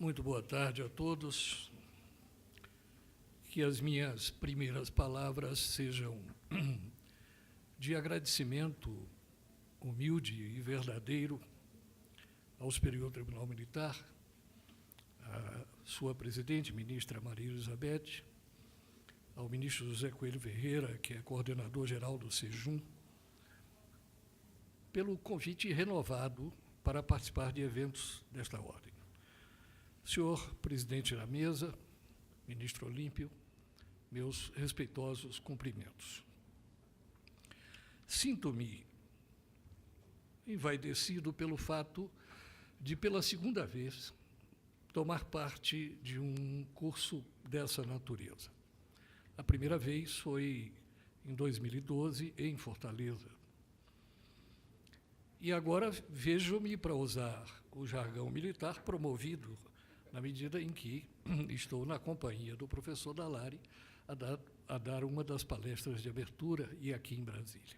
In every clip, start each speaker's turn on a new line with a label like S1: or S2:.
S1: Muito boa tarde a todos. Que as minhas primeiras palavras sejam de agradecimento humilde e verdadeiro ao Superior Tribunal Militar, à sua presidente, ministra Maria Elizabeth, ao ministro José Coelho Ferreira, que é coordenador-geral do SEJUM, pelo convite renovado para participar de eventos desta ordem. Senhor presidente da mesa, ministro Olímpio, meus respeitosos cumprimentos. Sinto-me envaidecido pelo fato de, pela segunda vez, tomar parte de um curso dessa natureza. A primeira vez foi em 2012, em Fortaleza. E agora vejo-me, para usar o jargão militar, promovido, na medida em que estou na companhia do professor Dallari a dar uma das palestras de abertura e aqui em Brasília.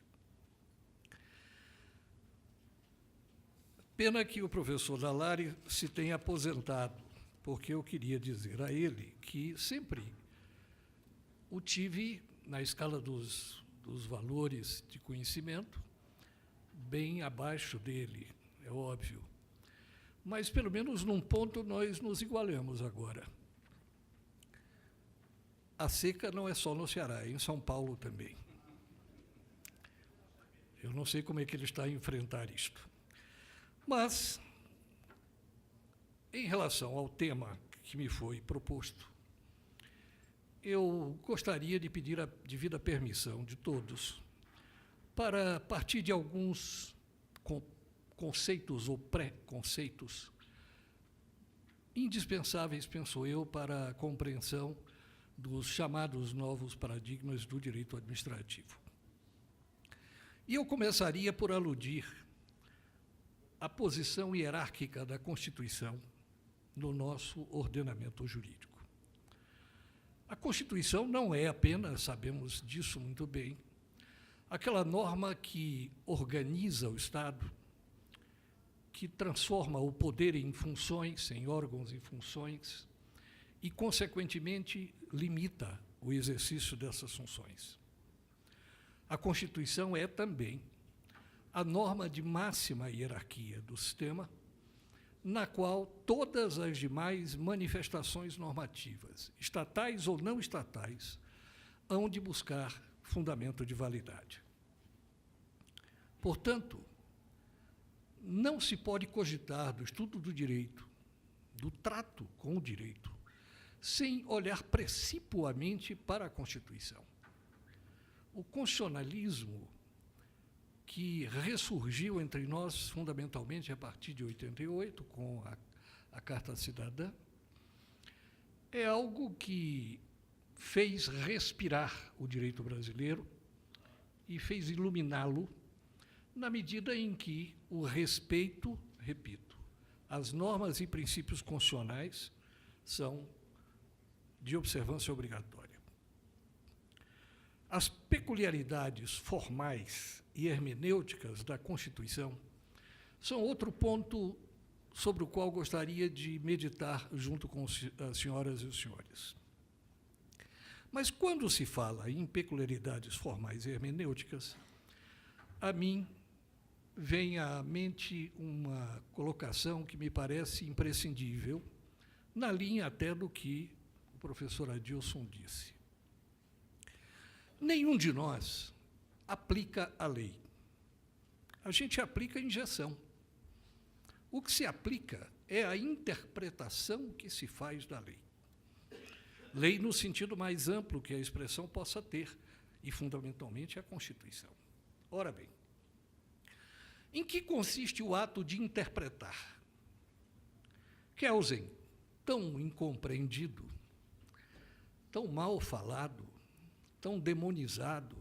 S1: Pena que o professor Dallari se tenha aposentado, porque eu queria dizer a ele que sempre o tive, na escala dos valores de conhecimento, bem abaixo dele, é óbvio. Mas, pelo menos, num ponto, nós nos igualamos agora. A seca não é só no Ceará, é em São Paulo também. Eu não sei como é que ele está a enfrentar isto. Mas, em relação ao tema que me foi proposto, eu gostaria de pedir a devida permissão de todos para partir de alguns conceitos ou pré-conceitos indispensáveis, penso eu, para a compreensão dos chamados novos paradigmas do direito administrativo. E eu começaria por aludir à posição hierárquica da Constituição no nosso ordenamento jurídico. A Constituição não é apenas, sabemos disso muito bem, aquela norma que organiza o Estado, que transforma o poder em funções, em órgãos e funções, e, consequentemente, limita o exercício dessas funções. A Constituição é também a norma de máxima hierarquia do sistema, na qual todas as demais manifestações normativas, estatais ou não estatais, hão de buscar fundamento de validade. Portanto, não se pode cogitar do estudo do direito, do trato com o direito, sem olhar precipuamente para a Constituição. O constitucionalismo, que ressurgiu entre nós fundamentalmente a partir de 88, com a Carta Cidadã, é algo que fez respirar o direito brasileiro e fez iluminá-lo na medida em que o respeito, repito, às normas e princípios constitucionais são de observância obrigatória. As peculiaridades formais e hermenêuticas da Constituição são outro ponto sobre o qual gostaria de meditar junto com as senhoras e os senhores. Mas, quando se fala em peculiaridades formais e hermenêuticas, a mim vem à mente uma colocação que me parece imprescindível, na linha até do que o professor Adilson disse. Nenhum de nós aplica a lei. A gente aplica a injeção. O que se aplica é a interpretação que se faz da lei. Lei no sentido mais amplo que a expressão possa ter, e, fundamentalmente, a Constituição. Ora bem, em que consiste o ato de interpretar? Kelsen, tão incompreendido, tão mal falado, tão demonizado,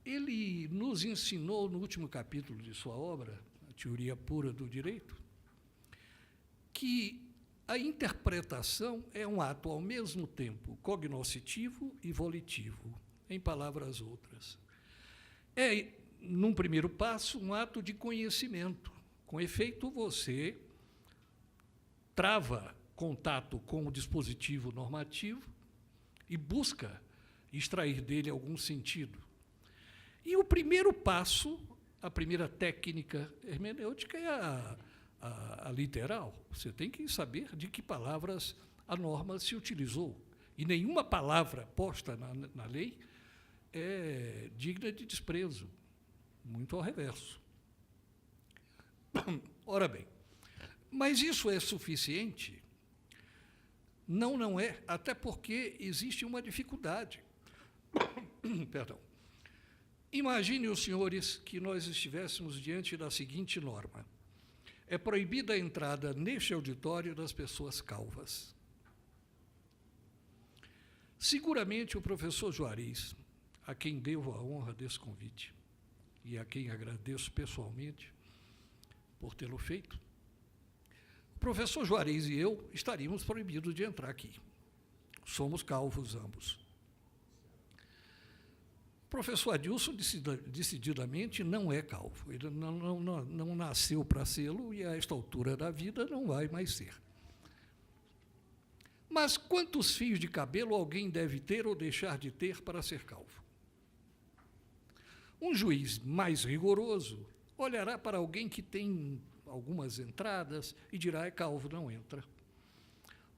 S1: ele nos ensinou, no último capítulo de sua obra, A Teoria Pura do Direito, que a interpretação é um ato, ao mesmo tempo, cognoscitivo e volitivo, em palavras outras. É, num primeiro passo, um ato de conhecimento. Com efeito, você trava contato com o dispositivo normativo e busca extrair dele algum sentido. E o primeiro passo, a primeira técnica hermenêutica é a literal. Você tem que saber de que palavras a norma se utilizou. E nenhuma palavra posta na lei é digna de desprezo, muito ao reverso. Ora bem, mas isso é suficiente? Não, não é, até porque existe uma dificuldade. Perdão. Imagine, os senhores, que nós estivéssemos diante da seguinte norma: é proibida a entrada neste auditório das pessoas calvas. Seguramente o professor Juarez, a quem devo a honra desse convite e a quem agradeço pessoalmente por tê-lo feito, o professor Juarez e eu estaríamos proibidos de entrar aqui. Somos calvos ambos. O professor Adilson, decididamente, não é calvo. Ele não nasceu para sê-lo e, a esta altura da vida, não vai mais ser. Mas quantos fios de cabelo alguém deve ter ou deixar de ter para ser calvo? Um juiz mais rigoroso olhará para alguém que tem algumas entradas e dirá: é calvo, não entra.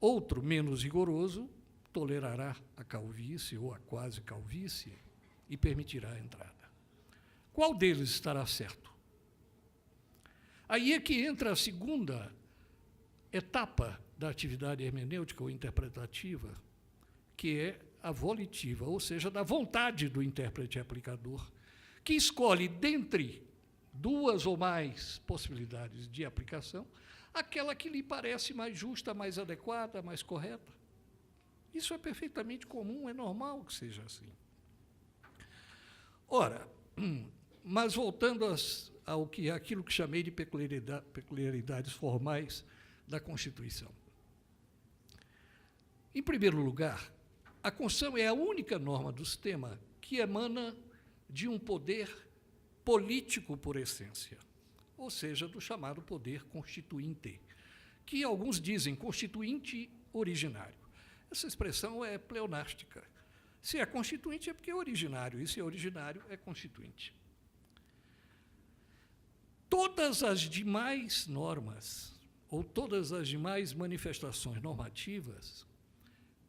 S1: Outro, menos rigoroso, tolerará a calvície ou a quase calvície e permitirá a entrada. Qual deles estará certo? Aí é que entra a segunda etapa da atividade hermenêutica ou interpretativa, que é a volitiva, ou seja, da vontade do intérprete aplicador, que escolhe dentre duas ou mais possibilidades de aplicação aquela que lhe parece mais justa, mais adequada, mais correta. Isso é perfeitamente comum, é normal que seja assim. Ora, mas voltando àquilo que chamei de peculiaridades formais da Constituição. Em primeiro lugar, a Constituição é a única norma do sistema que emana de um poder político por essência, ou seja, do chamado poder constituinte, que alguns dizem constituinte originário. Essa expressão é pleonástica. Se é constituinte é porque é originário, e se é originário é constituinte. Todas as demais normas, ou todas as demais manifestações normativas,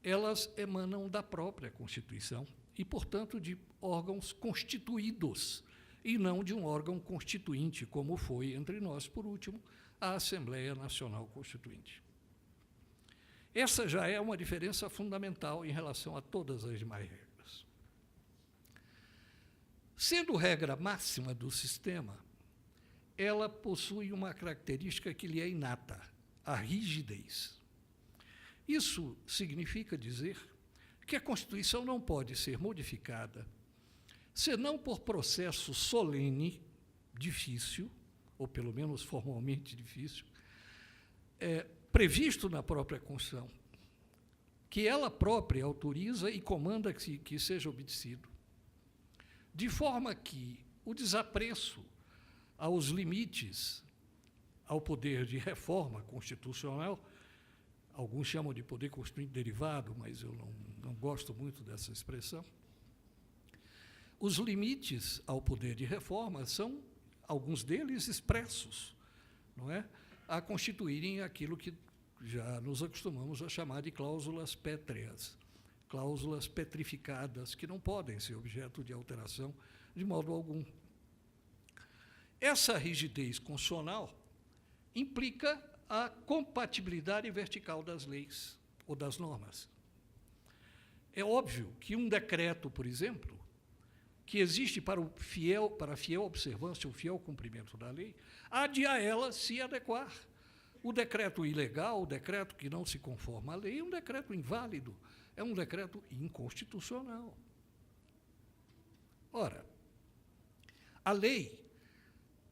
S1: elas emanam da própria Constituição e, portanto, de órgãos constituídos, e não de um órgão constituinte, como foi, entre nós, por último, a Assembleia Nacional Constituinte. Essa já é uma diferença fundamental em relação a todas as demais regras. Sendo regra máxima do sistema, ela possui uma característica que lhe é inata, a rigidez. Isso significa dizer que a Constituição não pode ser modificada senão por processo solene, difícil, ou pelo menos formalmente difícil, previsto na própria Constituição, que ela própria autoriza e comanda que seja obedecido, de forma que o desapreço aos limites ao poder de reforma constitucional, alguns chamam de poder constituinte derivado, mas eu não gosto muito dessa expressão. Os limites ao poder de reforma são, alguns deles, expressos, não é? A constituírem aquilo que já nos acostumamos a chamar de cláusulas pétreas, cláusulas petrificadas, que não podem ser objeto de alteração de modo algum. Essa rigidez constitucional implica a compatibilidade vertical das leis ou das normas. É óbvio que um decreto, por exemplo, que existe para a fiel observância, o fiel cumprimento da lei, há de a ela se adequar. O decreto ilegal, o decreto que não se conforma à lei, é um decreto inválido, é um decreto inconstitucional. Ora, a lei,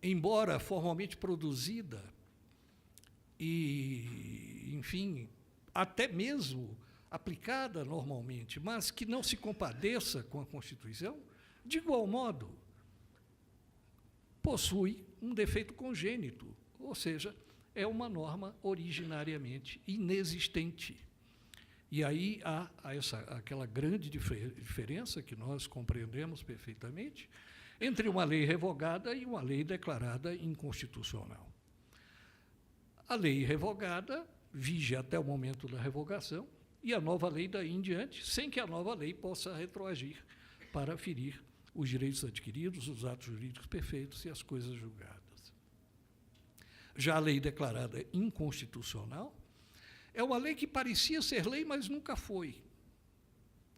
S1: embora formalmente produzida e, enfim, até mesmo aplicada normalmente, mas que não se compadeça com a Constituição, de igual modo, possui um defeito congênito, ou seja, é uma norma originariamente inexistente. E aí há aquela grande diferença que nós compreendemos perfeitamente entre uma lei revogada e uma lei declarada inconstitucional. A lei revogada vige até o momento da revogação e a nova lei daí em diante, sem que a nova lei possa retroagir para ferir os direitos adquiridos, os atos jurídicos perfeitos e as coisas julgadas. Já a lei declarada inconstitucional é uma lei que parecia ser lei, mas nunca foi.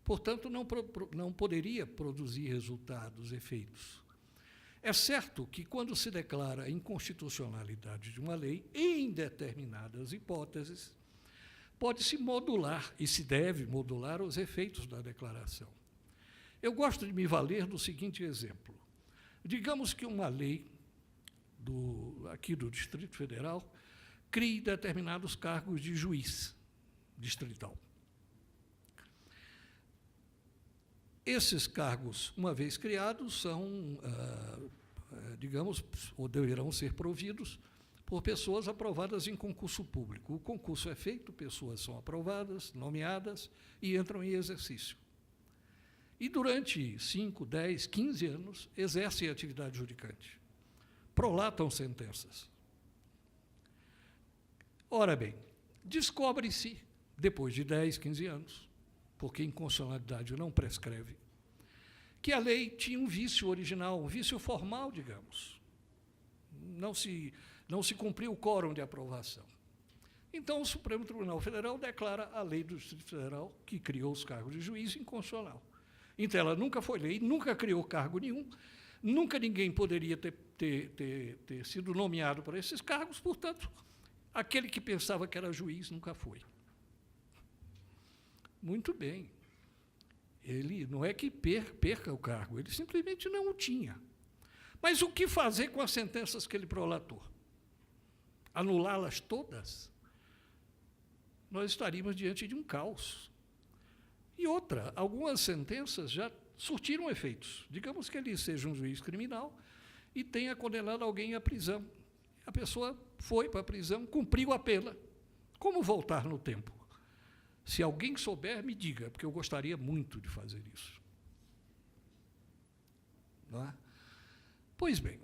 S1: Portanto, não poderia produzir resultados, efeitos. É certo que, quando se declara a inconstitucionalidade de uma lei, em determinadas hipóteses, pode-se modular, e se deve modular, os efeitos da declaração. Eu gosto de me valer do seguinte exemplo. Digamos que uma lei aqui do Distrito Federal crie determinados cargos de juiz distrital. Esses cargos, uma vez criados, são, digamos, ou deverão ser providos por pessoas aprovadas em concurso público. O concurso é feito, pessoas são aprovadas, nomeadas e entram em exercício. E durante 5, 10, 15 anos exercem atividade judicante, prolatam sentenças. Ora bem, descobre-se, depois de 10, 15 anos, porque inconstitucionalidade não prescreve, que a lei tinha um vício original, um vício formal, digamos. Não se cumpriu o quórum de aprovação. Então, o Supremo Tribunal Federal declara a lei do Distrito Federal, que criou os cargos de juiz, inconstitucional. Então, ela nunca foi lei, nunca criou cargo nenhum, nunca ninguém poderia ter sido nomeado para esses cargos, portanto, aquele que pensava que era juiz nunca foi. Muito bem. Ele não é que perca o cargo, ele simplesmente não o tinha. Mas o que fazer com as sentenças que ele prolatou? Anulá-las todas? Nós estaríamos diante de um caos. E outra, algumas sentenças já surtiram efeitos. Digamos que ele seja um juiz criminal e tenha condenado alguém à prisão. A pessoa foi para a prisão, cumpriu a pena. Como voltar no tempo? Se alguém souber, me diga, porque eu gostaria muito de fazer isso. Não é? Pois bem,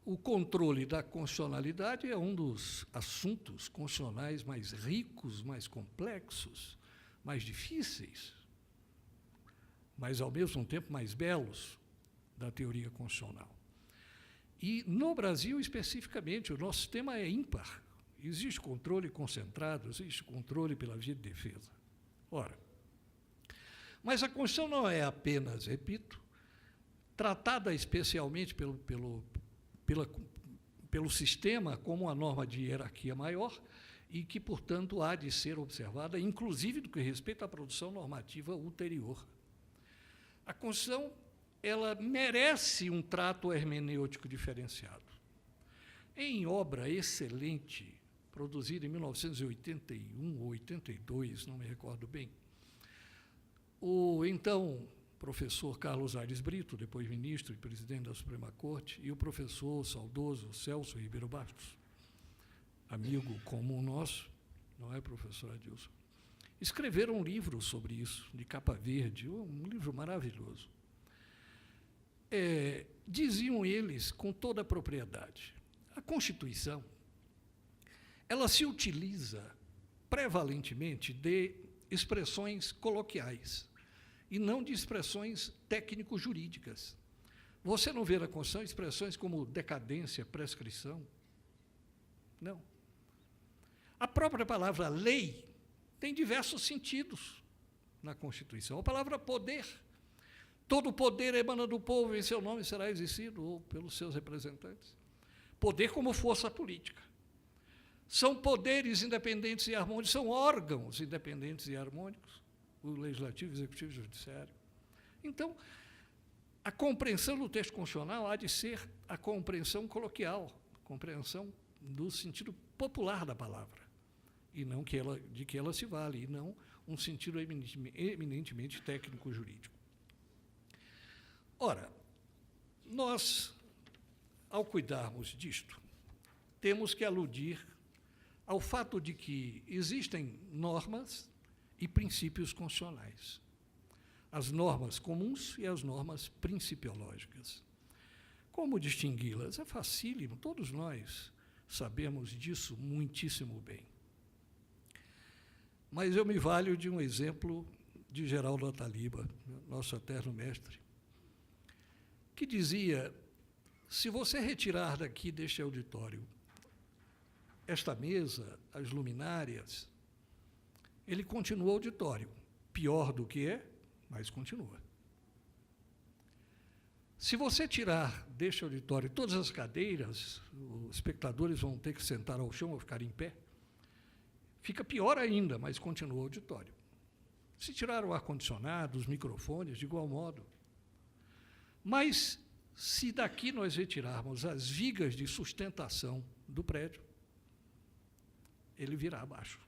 S1: o controle da constitucionalidade é um dos assuntos constitucionais mais ricos, mais complexos, mais difíceis, mas, ao mesmo tempo, mais belos da teoria constitucional. E, no Brasil, especificamente, o nosso sistema é ímpar. Existe controle concentrado, existe controle pela via de defesa. Ora, mas a Constituição não é apenas, repito, tratada especialmente pelo sistema como uma norma de hierarquia maior e que, portanto, há de ser observada, inclusive do que respeita à produção normativa ulterior. A Constituição, ela merece um trato hermenêutico diferenciado. Em obra excelente, produzida em 1981 ou 82, não me recordo bem, o então professor Carlos Aires Brito, depois ministro e presidente da Suprema Corte, e o professor saudoso Celso Ribeiro Bastos, amigo comum nosso, não é, professor Adilson, escreveram um livro sobre isso, de capa verde, um livro maravilhoso. Diziam eles, com toda a propriedade, a Constituição, ela se utiliza prevalentemente de expressões coloquiais e não de expressões técnico-jurídicas. Você não vê na Constituição expressões como decadência, prescrição? Não. A própria palavra lei tem diversos sentidos na Constituição. A palavra poder. Todo poder emana do povo, em seu nome será exercido, ou pelos seus representantes. Poder como força política. São poderes independentes e harmônicos, são órgãos independentes e harmônicos, o Legislativo, o Executivo e o Judiciário. Então, a compreensão do texto constitucional há de ser a compreensão coloquial, compreensão do sentido popular da palavra, e não de que ela se vale, e não um sentido eminentemente técnico-jurídico. Ora, nós ao cuidarmos disto, temos que aludir ao fato de que existem normas e princípios constitucionais. As normas comuns e as normas principiológicas. Como distingui-las? É facílimo, todos nós sabemos disso muitíssimo bem. Mas eu me valho de um exemplo de Geraldo Ataliba, nosso eterno mestre, que dizia: se você retirar daqui deste auditório esta mesa, as luminárias, ele continua auditório. Pior do que é, mas continua. Se você tirar deste auditório todas as cadeiras, os espectadores vão ter que sentar ao chão ou ficar em pé, fica pior ainda, mas continua o auditório. Se tirar o ar-condicionado, os microfones, de igual modo. Mas, se daqui nós retirarmos as vigas de sustentação do prédio, ele virá abaixo.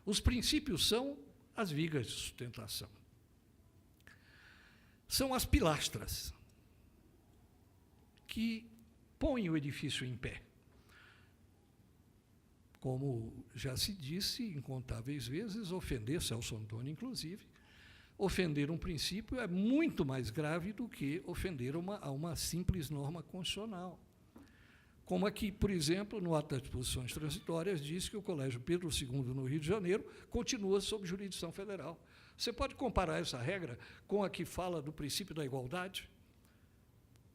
S1: Os princípios são as vigas de sustentação. São as pilastras que põem o edifício em pé. Como já se disse incontáveis vezes, ofender, Celso Antônio inclusive, ofender um princípio é muito mais grave do que ofender a uma simples norma constitucional. Como aqui, por exemplo, no ato das disposições transitórias, diz que o Colégio Pedro II, no Rio de Janeiro, continua sob jurisdição federal. Você pode comparar essa regra com a que fala do princípio da igualdade,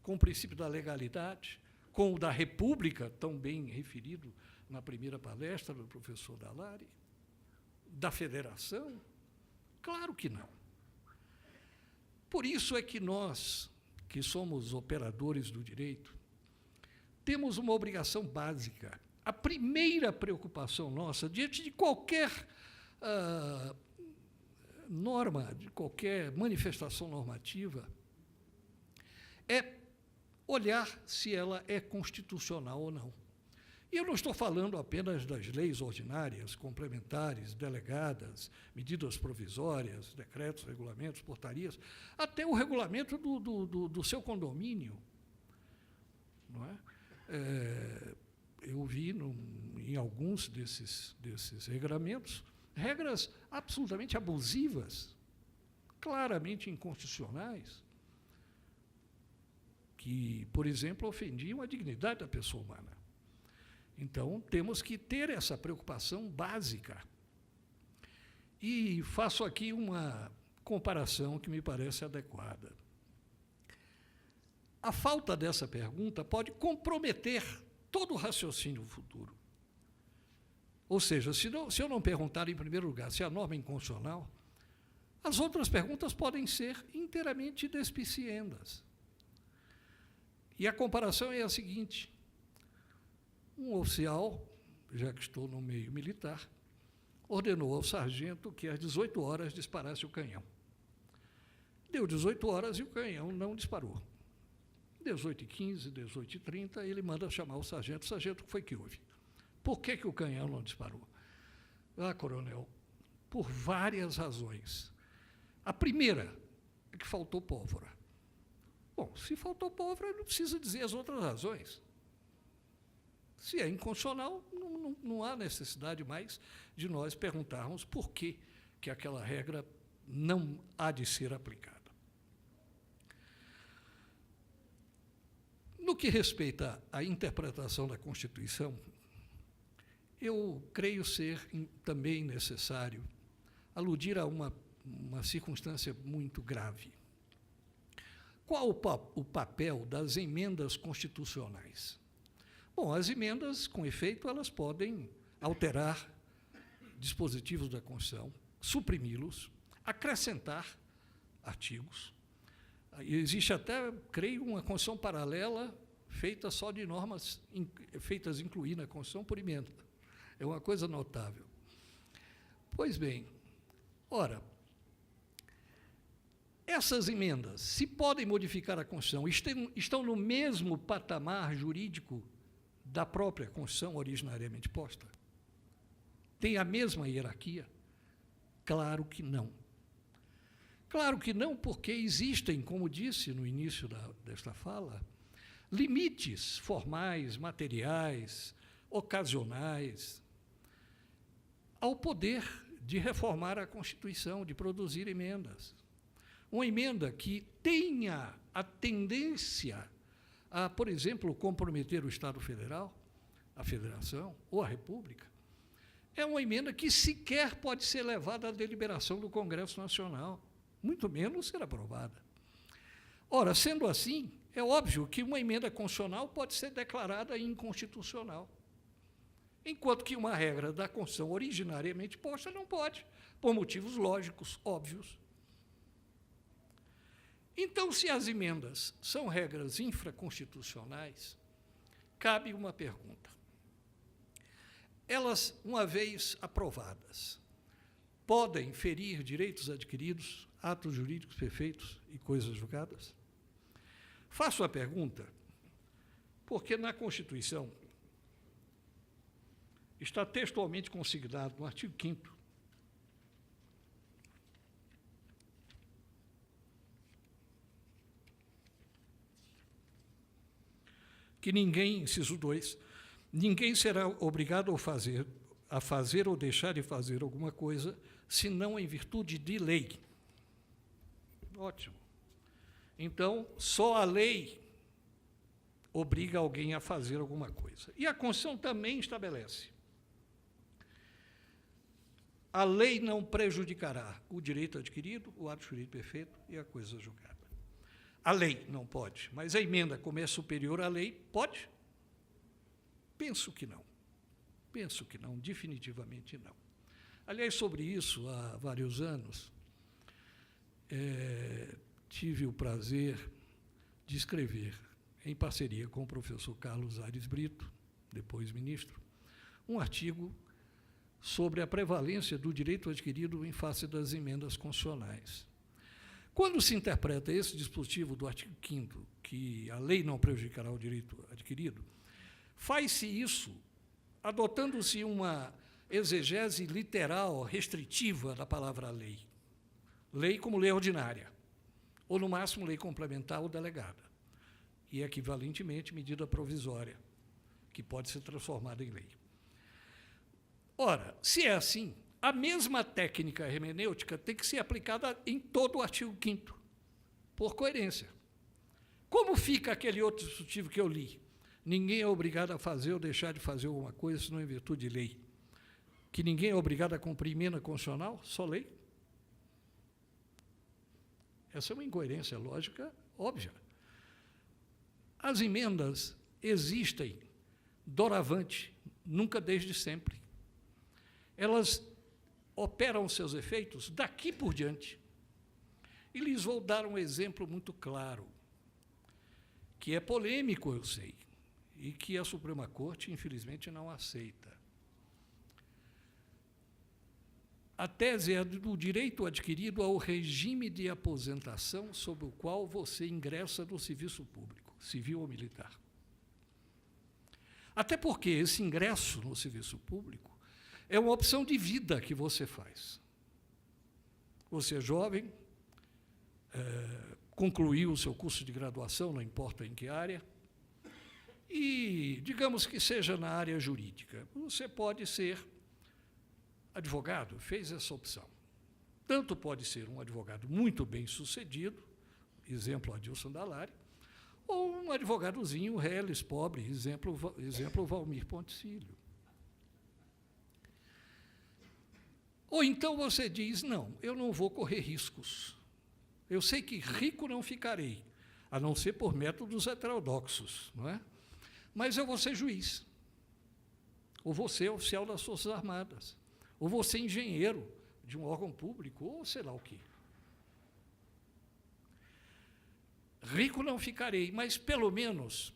S1: com o princípio da legalidade, com o da república, tão bem referido na primeira palestra do professor Dallari, da federação? Claro que não. Por isso é que nós, que somos operadores do direito, temos uma obrigação básica. A primeira preocupação nossa, diante de qualquer norma, de qualquer manifestação normativa, é olhar se ela é constitucional ou não. E eu não estou falando apenas das leis ordinárias, complementares, delegadas, medidas provisórias, decretos, regulamentos, portarias, até o regulamento do seu condomínio. Não é? Eu vi em alguns desses regramentos regras absolutamente abusivas, claramente inconstitucionais, que, por exemplo, ofendiam a dignidade da pessoa humana. Então, temos que ter essa preocupação básica. E faço aqui uma comparação que me parece adequada. A falta dessa pergunta pode comprometer todo o raciocínio futuro. Ou seja, se eu não perguntar, em primeiro lugar, se a norma é inconstitucional, as outras perguntas podem ser inteiramente despiciendas. E a comparação é a seguinte: um oficial, já que estou no meio militar, ordenou ao sargento que às 18 horas disparasse o canhão. Deu 18 horas e o canhão não disparou. 18h15, 18h30, ele manda chamar o sargento. Sargento, o que foi que houve? Por que o canhão não disparou? Ah, coronel, por várias razões. A primeira é que faltou pólvora. Bom, se faltou pólvora, não precisa dizer as outras razões. Se é inconstitucional, não há necessidade mais de nós perguntarmos por que aquela regra não há de ser aplicada. No que respeita à interpretação da Constituição, eu creio ser também necessário aludir a uma circunstância muito grave. Qual o papel das emendas constitucionais? Bom, as emendas, com efeito, elas podem alterar dispositivos da Constituição, suprimi-los, acrescentar artigos. Existe até, creio, uma Constituição paralela feita só de normas feitas incluir na Constituição por emenda. É uma coisa notável. Pois bem, ora, essas emendas, se podem modificar a Constituição, estão no mesmo patamar jurídico da própria Constituição originariamente posta? Tem a mesma hierarquia? Claro que não. Claro que não, porque existem, como disse no início desta fala, limites formais, materiais, ocasionais, ao poder de reformar a Constituição, de produzir emendas. Uma emenda que tenha a tendência a, por exemplo, comprometer o Estado Federal, a Federação ou a República, é uma emenda que sequer pode ser levada à deliberação do Congresso Nacional, muito menos ser aprovada. Ora, sendo assim, é óbvio que uma emenda constitucional pode ser declarada inconstitucional, enquanto que uma regra da Constituição originariamente posta não pode, por motivos lógicos, óbvios. Então, se as emendas são regras infraconstitucionais, cabe uma pergunta. Elas, uma vez aprovadas, podem ferir direitos adquiridos, atos jurídicos perfeitos e coisas julgadas? Faço a pergunta porque na Constituição está textualmente consignado no artigo 5º que ninguém, inciso 2, ninguém será obrigado a fazer ou deixar de fazer alguma coisa, senão em virtude de lei. Ótimo. Então, só a lei obriga alguém a fazer alguma coisa. E a Constituição também estabelece: a lei não prejudicará o direito adquirido, o ato jurídico perfeito e a coisa julgada. A lei não pode, mas a emenda, como é superior à lei, pode? Penso que não. Penso que não, definitivamente não. Aliás, sobre isso, há vários anos, tive o prazer de escrever, em parceria com o professor Carlos Aires Brito, depois ministro, um artigo sobre a prevalência do direito adquirido em face das emendas constitucionais. Quando se interpreta esse dispositivo do artigo 5º, que a lei não prejudicará o direito adquirido, faz-se isso adotando-se uma exegese literal, restritiva da palavra lei. Lei como lei ordinária, ou, no máximo, lei complementar ou delegada, e, equivalentemente, medida provisória, que pode ser transformada em lei. Ora, se é assim, a mesma técnica hermenêutica tem que ser aplicada em todo o artigo 5º, por coerência. Como fica aquele outro dispositivo que eu li? Ninguém é obrigado a fazer ou deixar de fazer alguma coisa, senão em virtude de lei. Que ninguém é obrigado a cumprir emenda constitucional, só lei. Essa é uma incoerência lógica óbvia. As emendas existem doravante, nunca desde sempre. Elas operam seus efeitos daqui por diante. E lhes vou dar um exemplo muito claro, que é polêmico, eu sei, e que a Suprema Corte, infelizmente, não aceita. A tese é do direito adquirido ao regime de aposentação sob o qual você ingressa no serviço público, civil ou militar. Até porque esse ingresso no serviço público é uma opção de vida que você faz. Você é jovem, concluiu o seu curso de graduação, não importa em que área, e, digamos que seja na área jurídica, você pode ser advogado, fez essa opção. Tanto pode ser um advogado muito bem-sucedido, exemplo Adilson Dallari, ou um advogadozinho reles, pobre, exemplo Valmir Ponticílio. Ou então você diz, não, eu não vou correr riscos. Eu sei que rico não ficarei, a não ser por métodos heterodoxos, não é? Mas eu vou ser juiz, ou vou ser oficial das Forças Armadas, ou vou ser engenheiro de um órgão público, ou sei lá o quê. Rico não ficarei, mas, pelo menos,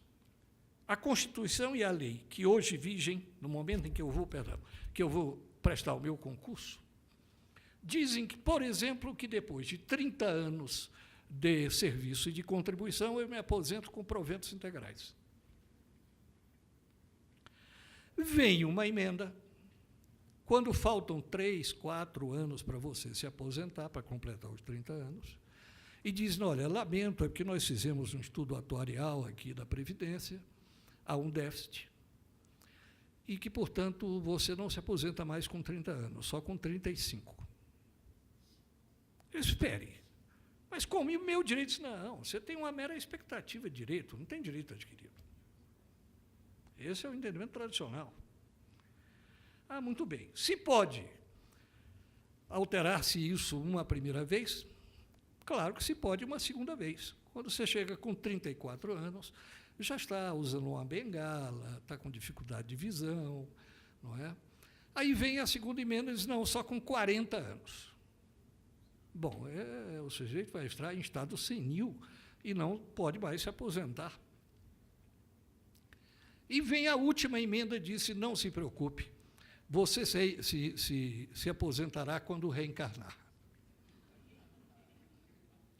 S1: a Constituição e a lei que hoje vigem, no momento em que eu vou prestar o meu concurso, dizem que, por exemplo, que depois de 30 anos de serviço e de contribuição, eu me aposento com proventos integrais. Vem uma emenda, quando faltam 3, 4 anos para você se aposentar, para completar os 30 anos, e diz, olha, lamento, é porque nós fizemos um estudo atuarial aqui da Previdência, há um déficit, e que, portanto, você não se aposenta mais com 30 anos, só com 35. Espere. Mas como? E o meu direito? Diz, não, você tem uma mera expectativa de direito, não tem direito adquirido. Esse é o entendimento tradicional. Ah, muito bem. Se pode alterar-se isso uma primeira vez, claro que se pode uma segunda vez. Quando você chega com 34 anos, já está usando uma bengala, está com dificuldade de visão, não é? Aí vem a segunda emenda e diz, não, só com 40 anos. Bom, o sujeito vai estar em estado senil e não pode mais se aposentar. E vem a última emenda e disse, não se preocupe, você se aposentará quando reencarnar.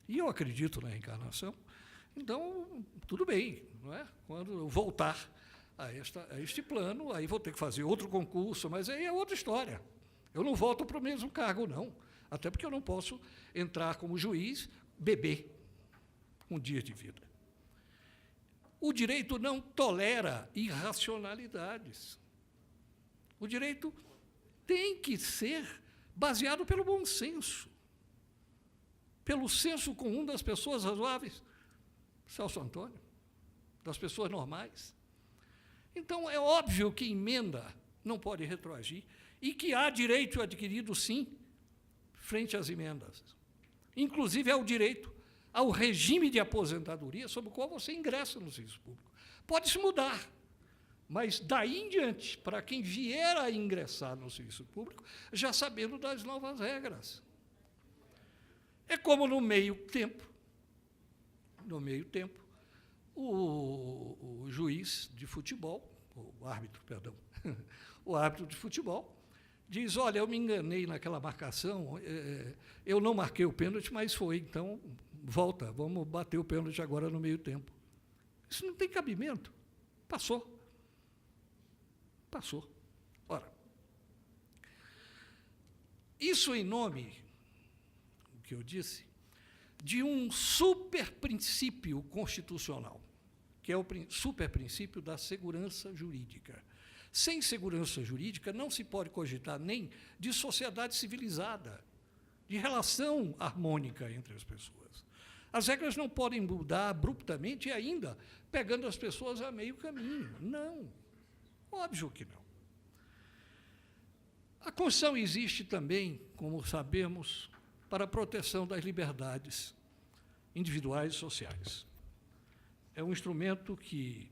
S1: E eu acredito na reencarnação, então, tudo bem, não é? Quando eu voltar a este plano, aí vou ter que fazer outro concurso, mas aí é outra história. Eu não volto para o mesmo cargo, não. Até porque eu não posso entrar como juiz, beber um dia de vida. O direito não tolera irracionalidades. O direito tem que ser baseado pelo bom senso, pelo senso comum das pessoas razoáveis, Celso Antônio, das pessoas normais. Então, é óbvio que emenda não pode retroagir e que há direito adquirido, sim, frente às emendas. Inclusive, é o direito ao regime de aposentadoria sobre o qual você ingressa no serviço público. Pode se mudar, mas daí em diante, para quem vier a ingressar no serviço público, já sabendo das novas regras. É como no meio tempo, o juiz de futebol, o árbitro, perdão, o árbitro de futebol, diz, olha, eu me enganei naquela marcação, eu não marquei o pênalti, mas foi, então, volta, vamos bater o pênalti agora no meio tempo. Isso não tem cabimento. Passou. Passou. Ora, isso em nome, o que eu disse, de um superprincípio constitucional, que é o superprincípio da segurança jurídica. Sem segurança jurídica, não se pode cogitar nem de sociedade civilizada, de relação harmônica entre as pessoas. As regras não podem mudar abruptamente e ainda pegando as pessoas a meio caminho. Não. Óbvio que não. A Constituição existe também, como sabemos, para a proteção das liberdades individuais e sociais. É um instrumento que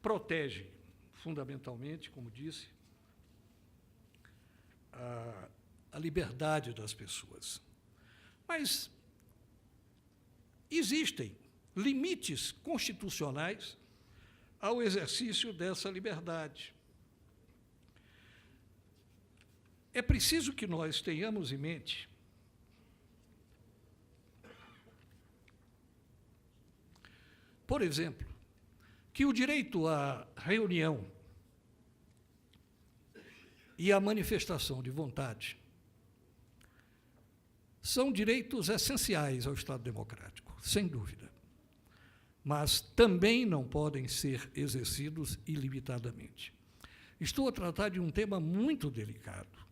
S1: protege, fundamentalmente, como disse, a liberdade das pessoas. Mas existem limites constitucionais ao exercício dessa liberdade. É preciso que nós tenhamos em mente por exemplo, que o direito à reunião e à manifestação de vontade são direitos essenciais ao Estado democrático, sem dúvida, mas também não podem ser exercidos ilimitadamente. Estou a tratar de um tema muito delicado,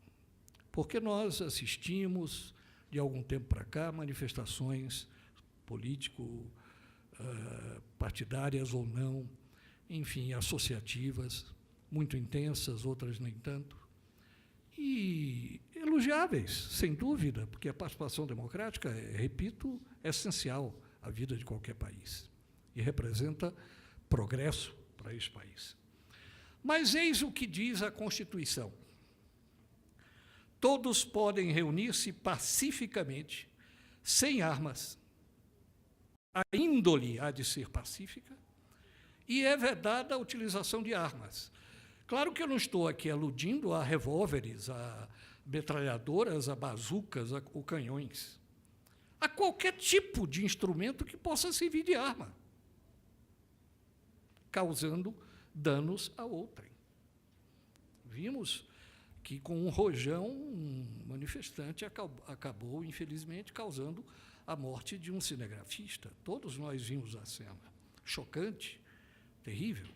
S1: porque nós assistimos, de algum tempo para cá, manifestações político-partidárias ou não, enfim, associativas, muito intensas, outras nem tanto, e elogiáveis, sem dúvida, porque a participação democrática é, repito, essencial à vida de qualquer país e representa progresso para esse país. Mas eis o que diz a Constituição. Todos podem reunir-se pacificamente, sem armas. A índole há de ser pacífica e é vedada a utilização de armas. Claro que eu não estou aqui aludindo a revólveres, a metralhadoras, a bazucas, ou canhões. A qualquer tipo de instrumento que possa servir de arma, causando danos a outrem. Vimos que, com um rojão, um manifestante acabou, infelizmente, causando a morte de um cinegrafista. Todos nós vimos a cena. Chocante, terrível.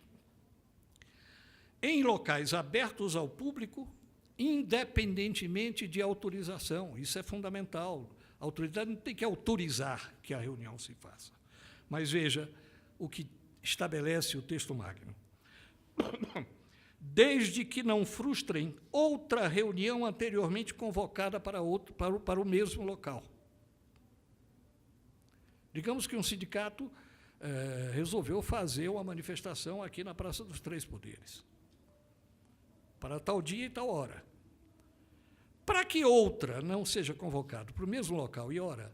S1: Em locais abertos ao público, independentemente de autorização. Isso é fundamental. A autoridade não tem que autorizar que a reunião se faça. Mas veja o que estabelece o texto magno. Desde que não frustrem outra reunião anteriormente convocada para o mesmo local. Digamos que um sindicato resolveu fazer uma manifestação aqui na Praça dos Três Poderes, para tal dia e tal hora. Para que outra não seja convocada para o mesmo local e hora,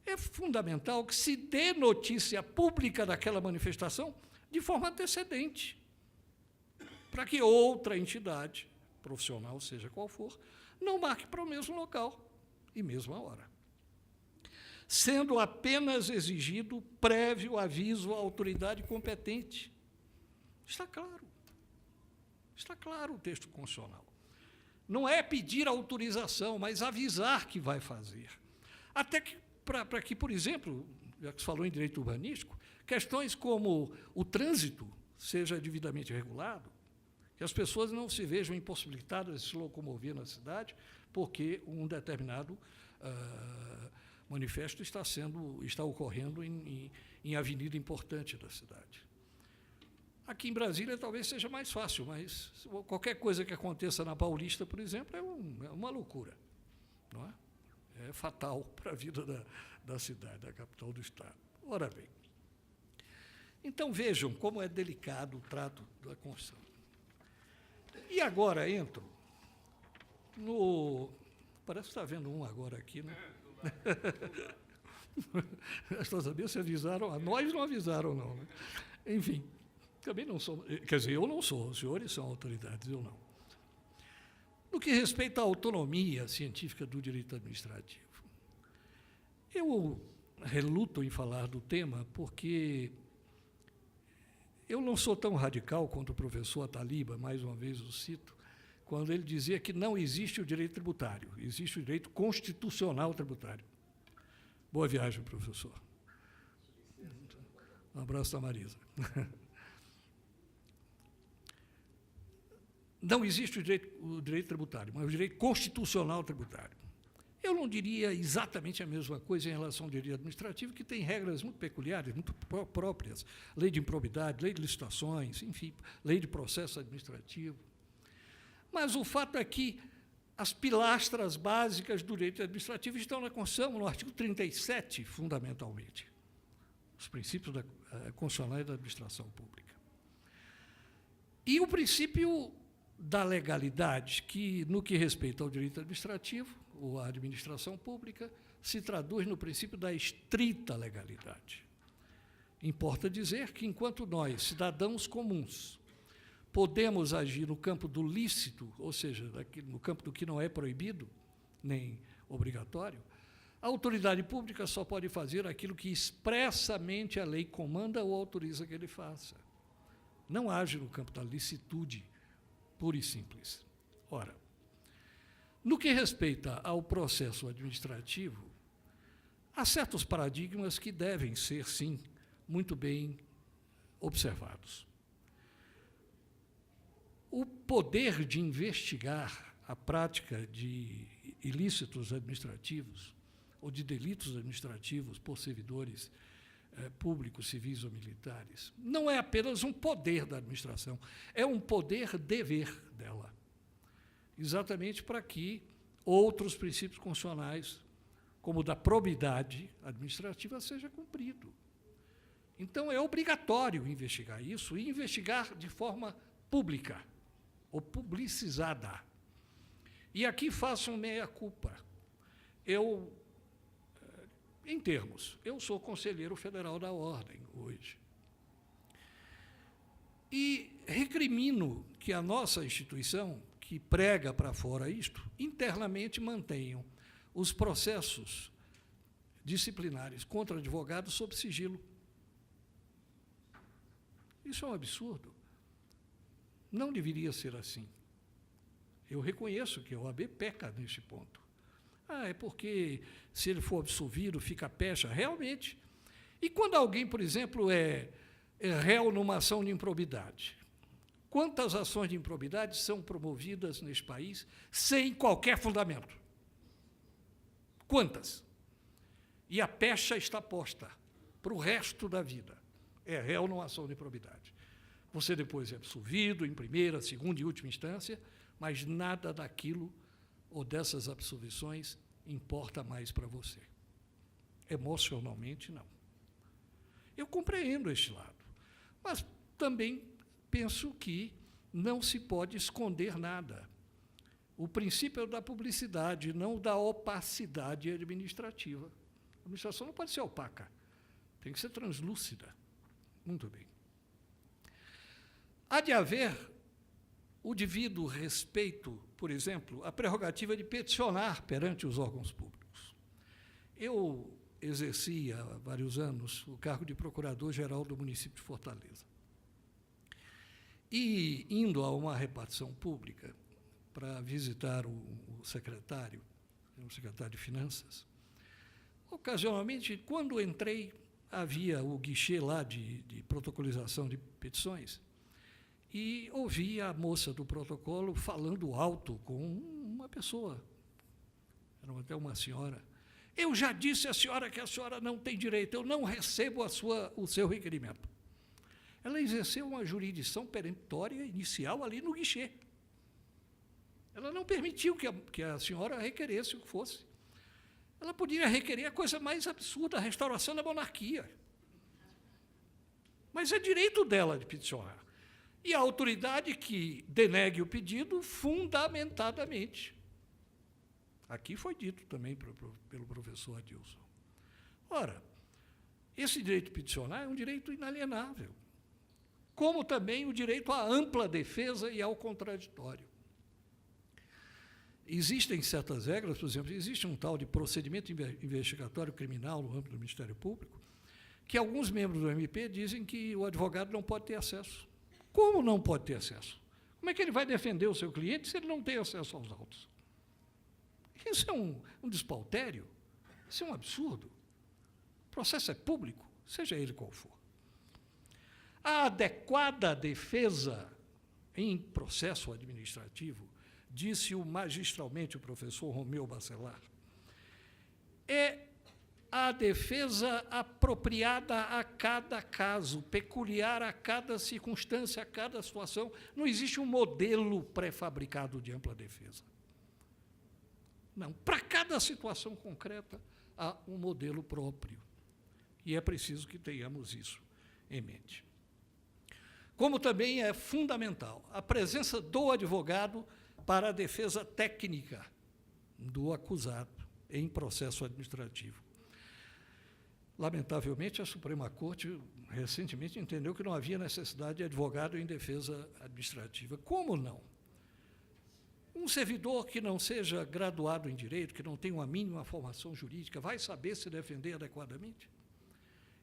S1: é fundamental que se dê notícia pública daquela manifestação de forma antecedente, para que outra entidade, profissional, seja qual for, não marque para o mesmo local e mesma hora, sendo apenas exigido prévio aviso à autoridade competente. Está claro. Está claro o texto constitucional. Não é pedir autorização, mas avisar que vai fazer. Até que, para que, por exemplo, já que se falou em direito urbanístico, questões como o trânsito seja devidamente regulado, que as pessoas não se vejam impossibilitadas de se locomover na cidade, porque um determinado manifesto está ocorrendo em avenida importante da cidade. Aqui em Brasília talvez seja mais fácil, mas qualquer coisa que aconteça na Paulista, por exemplo, é uma loucura, não é? É fatal para a vida da cidade, da capital do Estado. Ora bem, então vejam como é delicado o trato da Constituição. E agora entro no... Parece que está vendo um agora aqui, né? Estão sabendo se avisaram, a nós não avisaram, não, né? Enfim, também não sou, quer dizer, eu não sou, os senhores são autoridades, eu não. No que respeita à autonomia científica do direito administrativo, eu reluto em falar do tema porque eu não sou tão radical quanto o professor Ataliba, mais uma vez o cito, quando ele dizia que não existe o direito tributário, existe o direito constitucional tributário. Boa viagem, professor. Um abraço da Marisa. Não existe o direito tributário, mas o direito constitucional tributário. Eu não diria exatamente a mesma coisa em relação ao direito administrativo, que tem regras muito peculiares, muito próprias. Lei de improbidade, lei de licitações, enfim, lei de processo administrativo. Mas o fato é que as pilastras básicas do direito administrativo estão na Constituição, no artigo 37, fundamentalmente. Os princípios constitucionais da administração pública. E o princípio da legalidade, que, no que respeita ao direito administrativo, ou à administração pública, se traduz no princípio da estrita legalidade. Importa dizer que, enquanto nós, cidadãos comuns, podemos agir no campo do lícito, ou seja, no campo do que não é proibido, nem obrigatório, a autoridade pública só pode fazer aquilo que expressamente a lei comanda ou autoriza que ele faça. Não age no campo da licitude, pura e simples. Ora, no que respeita ao processo administrativo, há certos paradigmas que devem ser, sim, muito bem observados. O poder de investigar a prática de ilícitos administrativos ou de delitos administrativos por servidores públicos, civis ou militares, não é apenas um poder da administração, é um poder-dever dela, exatamente para que outros princípios constitucionais, como o da probidade administrativa, seja cumprido. Então, é obrigatório investigar isso e investigar de forma pública ou publicizada. E aqui faço um meia-culpa. Em termos, eu sou conselheiro federal da Ordem hoje. E recrimino que a nossa instituição, que prega para fora isto, internamente mantenham os processos disciplinares contra advogados sob sigilo. Isso é um absurdo. Não deveria ser assim. Eu reconheço que a OAB peca neste ponto. É porque, se ele for absolvido, fica pecha. Realmente. E quando alguém, por exemplo, é réu numa ação de improbidade? Quantas ações de improbidade são promovidas neste país sem qualquer fundamento? Quantas? E a pecha está posta para o resto da vida. É réu numa ação de improbidade. Você depois é absolvido em primeira, segunda e última instância, mas nada daquilo ou dessas absolvições importa mais para você. Emocionalmente, não. Eu compreendo este lado, mas também penso que não se pode esconder nada. O princípio é da publicidade, não da opacidade administrativa. A administração não pode ser opaca, tem que ser translúcida. Muito bem. Há de haver o devido respeito, por exemplo, à prerrogativa de peticionar perante os órgãos públicos. Eu exerci há vários anos o cargo de procurador-geral do município de Fortaleza. E, indo a uma repartição pública para visitar o secretário de Finanças, ocasionalmente, quando entrei, havia o guichê lá de protocolização de petições, e ouvi a moça do protocolo falando alto com uma pessoa, era até uma senhora. Eu já disse à senhora que a senhora não tem direito, eu não recebo o seu requerimento. Ela exerceu uma jurisdição peremptória inicial ali no guichê. Ela não permitiu que a senhora requeresse o que fosse. Ela podia requerer a coisa mais absurda, a restauração da monarquia. Mas é direito dela de peticionar. E a autoridade que denegue o pedido fundamentadamente. Aqui foi dito também pelo professor Adilson. Ora, esse direito de peticionar é um direito inalienável, como também o direito à ampla defesa e ao contraditório. Existem certas regras, por exemplo, existe um tal de procedimento investigatório criminal no âmbito do Ministério Público, que alguns membros do MP dizem que o advogado não pode ter acesso. Como não pode ter acesso? Como é que ele vai defender o seu cliente se ele não tem acesso aos autos? Isso é um despautério, isso é um absurdo. O processo é público, seja ele qual for. A adequada defesa em processo administrativo, disse-o magistralmente o professor Romeu Bacelar, é a defesa apropriada a cada caso, peculiar a cada circunstância, a cada situação. Não existe um modelo pré-fabricado de ampla defesa. Não, para cada situação concreta há um modelo próprio. E é preciso que tenhamos isso em mente. Como também é fundamental a presença do advogado para a defesa técnica do acusado em processo administrativo. Lamentavelmente, a Suprema Corte recentemente entendeu que não havia necessidade de advogado em defesa administrativa. Como não? Um servidor que não seja graduado em direito, que não tenha uma mínima formação jurídica, vai saber se defender adequadamente?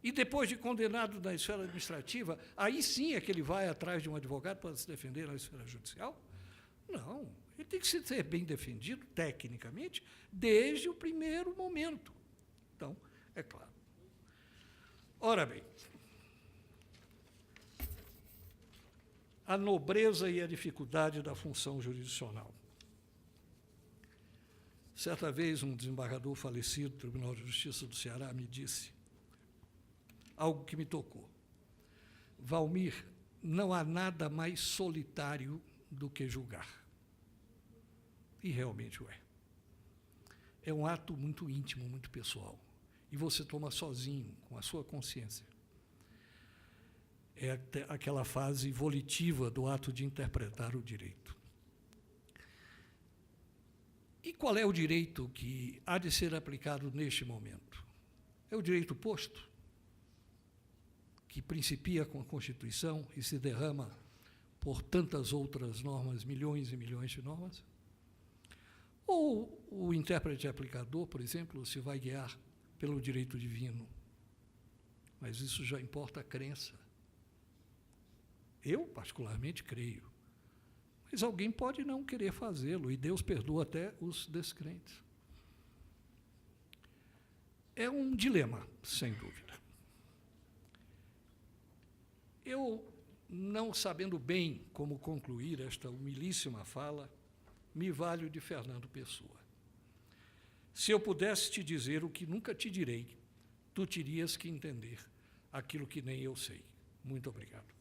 S1: E depois de condenado na esfera administrativa, aí sim é que ele vai atrás de um advogado para se defender na esfera judicial? Não, ele tem que ser bem defendido, tecnicamente, desde o primeiro momento. Então, é claro. Ora bem, a nobreza e a dificuldade da função jurisdicional. Certa vez, um desembargador falecido do Tribunal de Justiça do Ceará me disse algo que me tocou. Valmir, não há nada mais solitário do que julgar. E realmente o é. É um ato muito íntimo, muito pessoal. E você toma sozinho, com a sua consciência. É aquela fase volitiva do ato de interpretar o direito. E qual é o direito que há de ser aplicado neste momento? É o direito posto, que principia com a Constituição e se derrama por tantas outras normas, milhões e milhões de normas? Ou o intérprete aplicador, por exemplo, se vai guiar pelo direito divino? Mas isso já importa a crença. Eu, particularmente, creio. Mas alguém pode não querer fazê-lo, e Deus perdoa até os descrentes. É um dilema, sem dúvida. Eu, não sabendo bem como concluir esta humilíssima fala, me valho de Fernando Pessoa. Se eu pudesse te dizer o que nunca te direi, tu terias que entender aquilo que nem eu sei. Muito obrigado.